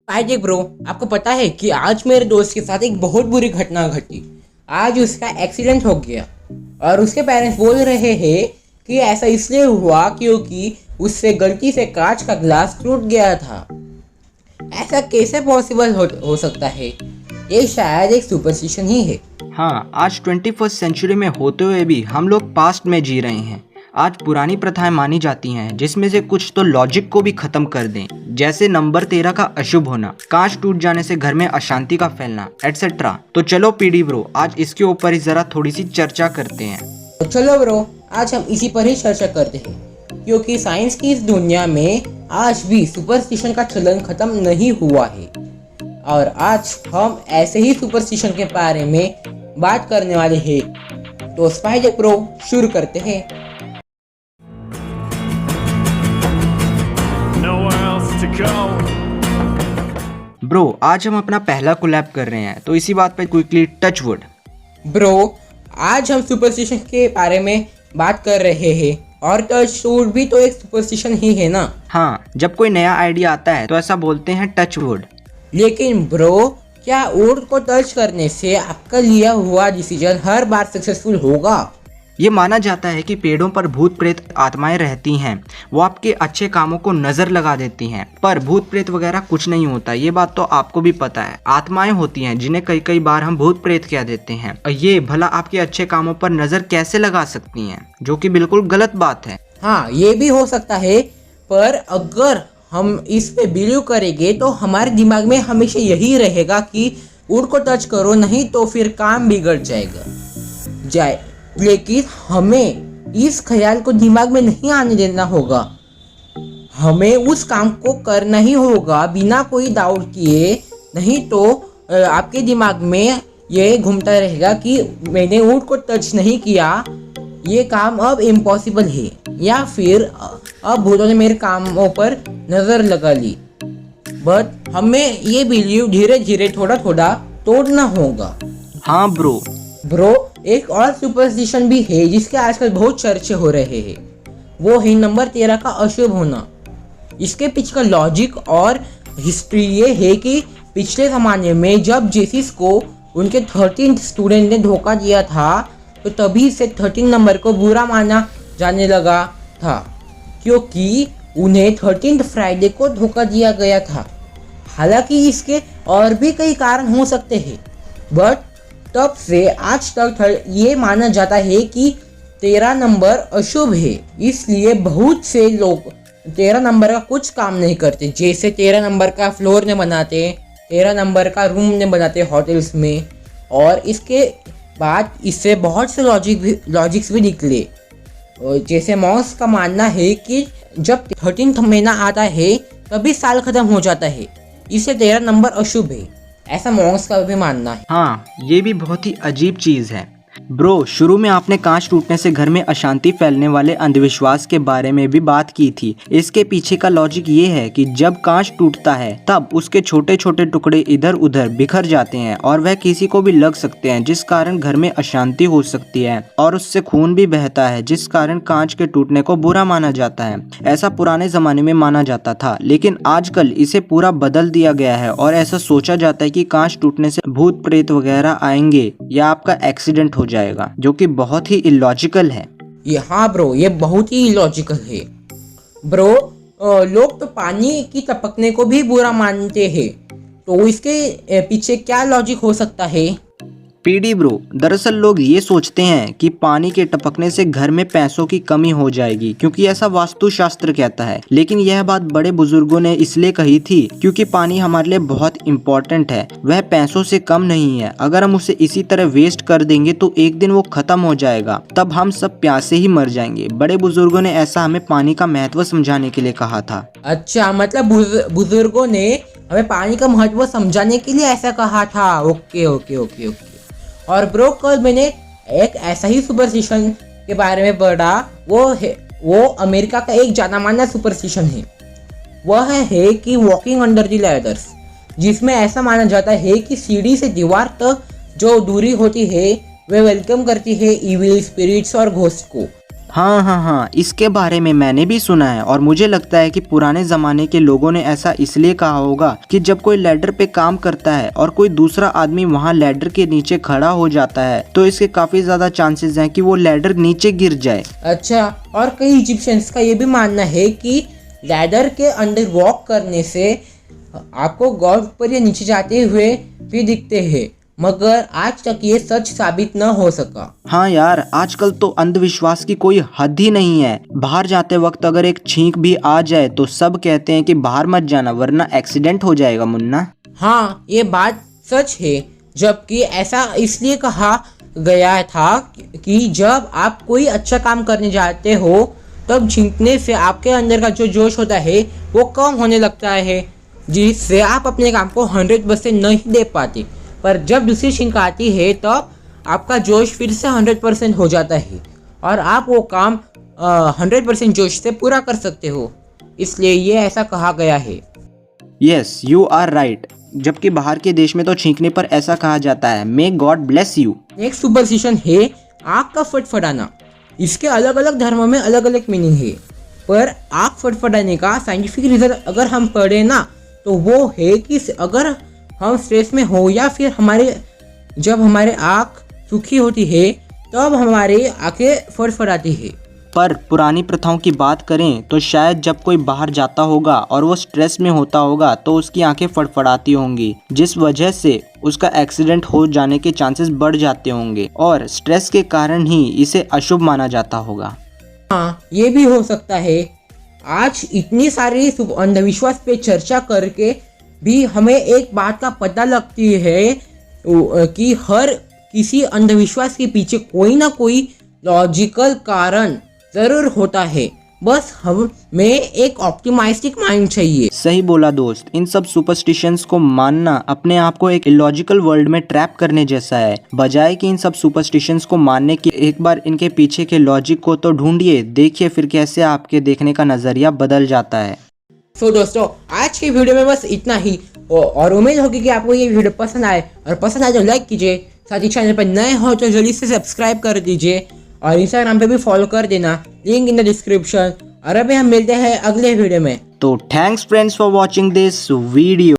पाइजे bro, आपको पता है कि आज मेरे दोस्त के साथ एक बहुत बुरी घटना घटी। आज उसका एक्सीडेंट हो गया और उसके पेरेंट्स बोल रहे हैं कि ऐसा इसलिए हुआ क्योंकि उससे गलती से कांच का ग्लास टूट गया था। ऐसा कैसे पॉसिबल हो सकता है? ये शायद एक सुपरस्टिशन ही है। हाँ, आज 21st सेंचुरी में होते हुए भी हम लोग पास्ट में जी रहे हैं। आज पुरानी प्रथाएं मानी जाती हैं जिसमें से कुछ तो लॉजिक को भी खत्म कर दें, जैसे नंबर 13 का अशुभ होना, कांच टूट जाने से घर में अशांति का फैलना एटसेट्रा। तो चलो पीडी ब्रो, आज इसके ऊपर ही जरा थोड़ी सी चर्चा करते हैं। तो चलो ब्रो, आज हम इसी पर ही चर्चा करते हैं क्योंकि साइंस की इस दुनिया में आज भी सुपरस्टिशन का चलन खत्म नहीं हुआ है। और आज हम ऐसे ही सुपरस्टिशन के बारे में बात करने वाले हैं। तो स्पाइडर प्रो शुरू करते हैं। ब्रो, आज हम अपना पहला कोलैब कर रहे हैं, तो इसी बात पे क्विकली टच वुड। ब्रो, आज हम सुपरस्टिशन के बारे में बात कर रहे हैं और टच वुड भी तो एक सुपरस्टिशन ही है ना। हाँ, जब कोई नया आइडिया आता है तो ऐसा बोलते हैं टच वुड। लेकिन ब्रो, क्या वुड को टच करने से आपका लिया हुआ डिसीजन हर बार सक्सेसफुल होगा? ये माना जाता है कि पेड़ों पर भूत प्रेत आत्माएं रहती हैं, वो आपके अच्छे कामों को नजर लगा देती हैं। पर भूत प्रेत वगैरह कुछ नहीं होता, ये बात तो आपको भी पता है। आत्माएं होती हैं जिन्हें कई कई बार हम भूत प्रेत कह देते हैं। और ये भला आपके अच्छे कामों पर नजर कैसे लगा सकती हैं, जो कि बिल्कुल गलत बात है। हाँ, ये भी हो सकता है, पर अगर हम इस पे बिलीव करेंगे तो हमारे दिमाग में हमेशा यही रहेगा कि वुड को टच करो, नहीं तो फिर काम बिगड़ जाएगा। लेकिन हमें इस ख्याल को दिमाग में नहीं आने देना होगा। हमें उस काम को करना ही होगा बिना कोई डाउट किए, नहीं तो आपके दिमाग में ये घूमता रहेगा कि मैंने वुड को टच नहीं किया, ये काम अब इम्पॉसिबल है, या फिर अब भूतों ने मेरे कामों पर नज़र लगा ली। बट हमें ये बिलीव धीरे धीरे थोड़ा थोड़ा तोड़ना होगा। हाँ ब्रो, एक और सुपरस्टिशन भी है जिसके आजकल बहुत चर्चे हो रहे हैं, वो है नंबर 13 का अशुभ होना। इसके पीछे का लॉजिक और हिस्ट्री ये है कि पिछले ज़माने में जब जेसिस को उनके 13th स्टूडेंट ने धोखा दिया था, तो तभी से 13 नंबर को बुरा माना जाने लगा था, क्योंकि उन्हें 13th फ्राइडे को धोखा दिया गया था। हालांकि इसके और भी कई कारण हो सकते हैं, बट तब से आज तक ये माना जाता है कि 13 नंबर अशुभ है। इसलिए बहुत से लोग 13 नंबर का कुछ काम नहीं करते, जैसे 13 नंबर का फ्लोर ने बनाते, 13 नंबर का रूम ने बनाते होटल्स में। और इसके बाद इससे बहुत से लॉजिक्स भी निकले, जैसे मॉन्स का मानना है कि जब 13th महीना आता है तभी साल खत्म हो जाता है, इससे 13 नंबर अशुभ है, ऐसा मॉन्स का भी मानना है। हाँ, ये भी बहुत ही अजीब चीज़ है। ब्रो, शुरू में आपने कांच टूटने से घर में अशांति फैलने वाले अंधविश्वास के बारे में भी बात की थी। इसके पीछे का लॉजिक ये है कि जब कांच टूटता है तब उसके छोटे छोटे टुकड़े इधर उधर बिखर जाते हैं और वह किसी को भी लग सकते हैं, जिस कारण घर में अशांति हो सकती है और उससे खून भी बहता है, जिस कारण कांच के टूटने को बुरा माना जाता है। ऐसा पुराने जमाने में माना जाता था, लेकिन आजकल इसे पूरा बदल दिया गया है और ऐसा सोचा जाता है कि कांच टूटने से भूत प्रेत वगैरह आएंगे या आपका एक्सीडेंट हो जाएगा, जो कि बहुत ही इलॉजिकल है। हाँ ब्रो, ये बहुत ही इलॉजिकल है। ब्रो, लोग तो पानी की टपकने को भी बुरा मानते हैं, तो इसके पीछे क्या लॉजिक हो सकता है? पीडी ब्रो, दरअसल लोग ये सोचते हैं कि पानी के टपकने से घर में पैसों की कमी हो जाएगी, क्योंकि ऐसा वास्तुशास्त्र कहता है। लेकिन यह बात बड़े बुजुर्गों ने इसलिए कही थी क्योंकि पानी हमारे लिए बहुत इम्पोर्टेंट है, वह पैसों से कम नहीं है। अगर हम उसे इसी तरह वेस्ट कर देंगे तो एक दिन वो खत्म हो जाएगा, तब हम सब प्यासे ही मर जाएंगे। बड़े बुजुर्गों ने ऐसा हमें पानी का महत्व समझाने के लिए कहा था। अच्छा, मतलब बुजुर्गों ने हमें पानी का महत्व समझाने के लिए ऐसा कहा था। Okay okay okay okay. और ब्रो, कल मैंने एक ऐसा ही सुपरस्टिशन के बारे में पढ़ा, वो अमेरिका का एक जाना माना सुपरस्टिशन है। वह है कि वॉकिंग अंडर द लैडर्स, जिसमें ऐसा माना जाता है कि सीढ़ी से दीवार तक जो दूरी होती है वह वेलकम करती है इविल स्पिरिट्स और घोस्ट को। हाँ, इसके बारे में मैंने भी सुना है और मुझे लगता है कि पुराने ज़माने के लोगों ने ऐसा इसलिए कहा होगा कि जब कोई लैडर पे काम करता है और कोई दूसरा आदमी वहाँ लैडर के नीचे खड़ा हो जाता है तो इसके काफ़ी ज़्यादा चांसेस हैं कि वो लैडर नीचे गिर जाए। अच्छा, और कई इजिप्शियंस का ये भी मानना है कि लैडर के अंदर वॉक करने से आपको गॉड ऊपर या नीचे जाते हुए भी दिखते हैं, मगर आज तक ये सच साबित न हो सका। हाँ यार, आजकल तो अंधविश्वास की कोई हद ही नहीं है। बाहर जाते वक्त अगर एक छींक भी आ जाए तो सब कहते हैं कि बाहर मत जाना वरना एक्सीडेंट हो जाएगा मुन्ना। हाँ, ये बात सच है, जबकि ऐसा इसलिए कहा गया था कि जब आप कोई अच्छा काम करने जाते हो तब छींकने से आपके अंदर का जो जोश होता है वो कम होने लगता है, जिससे आप अपने काम को 100% नहीं दे पाते। पर जब दूसरी छींक आती है तब आपका जोश फिर से 100% हो जाता है और आप वो काम 100% जोश से पूरा कर सकते हो, इसलिए ये ऐसा कहा गया है। Yes, you are right. जबकि बाहर के देश में तो छींकने पर ऐसा कहा जाता है, may God bless you. Next superstition है आग का फटफटाना। इसके अलग अलग धर्मों में अलग अलग मीनिंग है, पर आग फटफटाने का साइंटिफिक रीज़न अगर हम पढ़े ना तो वो है कि अगर हम स्ट्रेस में हो या फिर जब हमारे आँख सूखी होती है तब हमारी आंखें फटफटाती है। पर पुरानी प्रथाओं की बात करें तो शायद जब कोई बाहर जाता होगा और वो स्ट्रेस में होता होगा तो उसकी आंखें फड़फड़ाती होंगी, जिस वजह से उसका एक्सीडेंट हो जाने के चांसेस बढ़ जाते होंगे और स्ट्रेस के कारण ही इसे अशुभ माना जाता होगा। हाँ, ये भी हो सकता है। आज इतनी सारी अंधविश्वास पे चर्चा करके भी हमें एक बात का पता लगती है कि हर किसी अंधविश्वास के पीछे कोई ना कोई लॉजिकल कारण ज़रूर होता है, बस हमें एक ऑप्टिमाइस्टिक माइंड चाहिए। सही बोला दोस्त, इन सब सुपरस्टिशंस को मानना अपने आप को एक इलॉजिकल वर्ल्ड में ट्रैप करने जैसा है। बजाय कि इन सब सुपरस्टिशंस को मानने की एक बार इनके पीछे के लॉजिक को तो ढूंढिए, देखिए फिर कैसे आपके देखने का नजरिया बदल जाता है। सो दोस्तों, आज की वीडियो में बस इतना ही और उम्मीद होगी कि आपको ये वीडियो पसंद आए, और पसंद आए तो लाइक कीजिए, साथ ही चैनल पर नए हो तो जल्दी से सब्सक्राइब कर दीजिए और इंस्टाग्राम पे भी फॉलो कर देना, लिंक इन द डिस्क्रिप्शन। और अभी हम मिलते हैं अगले वीडियो में। तो thanks friends for watching this video.